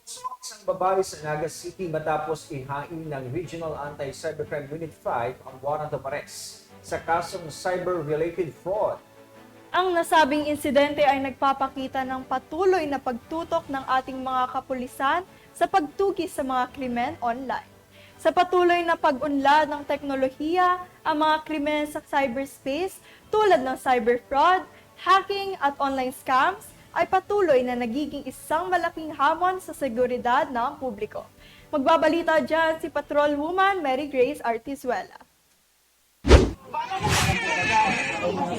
Isang babae sa Naga City matapos ihain ng Regional Anti-Cybercrime Unit 5 ang warrant of arrest sa kasong cyber-related fraud. Ang nasabing insidente ay nagpapakita ng patuloy na pagtutok ng ating mga kapulisan sa pagtugi sa mga krimen online. Sa patuloy na pag-unlad ng teknolohiya, ang mga krimen sa cyberspace tulad ng cyber fraud, hacking at online scams ay patuloy na nagiging isang malaking hamon sa seguridad ng publiko. Magbabalita dyan si Patrolwoman Mary Grace Artizuela.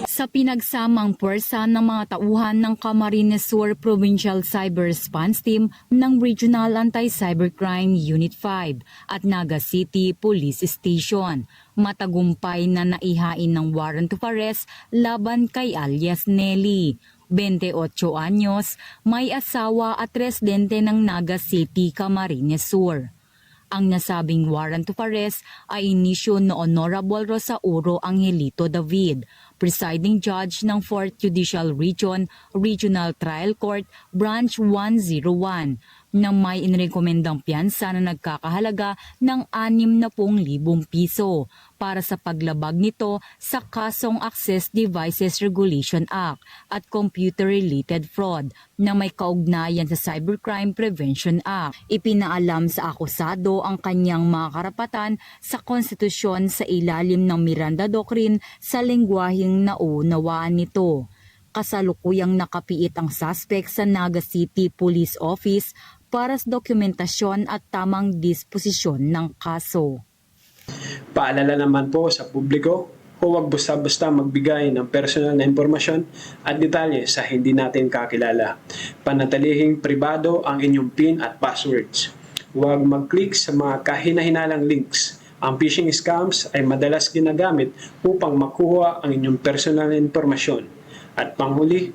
Sa pinagsamang puwersa ng mga tauhan ng Camarines Sur Provincial Cyber Response Team ng Regional Anti-Cybercrime Unit 5 at Naga City Police Station, matagumpay na naihain ng warrant of arrest laban kay alias Nelly. 28 anyos, may asawa at residente ng Naga City, Camarines Sur. Ang nasabing warrant of arrest ay inisyu no Honorable Rosauro Angelito David, presiding judge ng 4th Judicial Region, Regional Trial Court, Branch 101, na may inirekomendang piyansa na nagkakahalaga ng 60,000 piso para sa paglabag nito sa kasong Access Devices Regulation Act at Computer-Related Fraud na may kaugnayan sa Cybercrime Prevention Act. Ipinaalam sa akusado ang kanyang mga karapatan sa konstitusyon sa ilalim ng Miranda Doctrine sa lengguwaheng naunawaan nito. Kasalukuyang nakapiit ang suspect sa Naga City Police Office para sa dokumentasyon at tamang disposisyon ng kaso. Paalala naman po sa publiko, huwag basta-basta magbigay ng personal na impormasyon at detalye sa hindi natin kakilala. Panatilihing pribado ang inyong PIN at passwords. Huwag mag-click sa mga kahina-hinalang links. Ang phishing scams ay madalas ginagamit upang makuha ang inyong personal na impormasyon. At panghuli,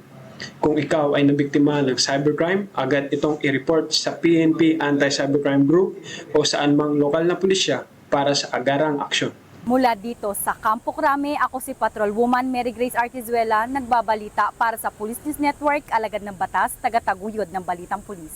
kung ikaw ay nabiktima ng cybercrime, agad itong i-report sa PNP Anti-Cybercrime Group o saan mang lokal na pulisya para sa agarang aksyon. Mula dito sa Campo Crame, ako si Patrolwoman Mary Grace Artizuela, nagbabalita para sa Police News Network, alagad ng batas, taga-taguyod ng Balitang Pulis.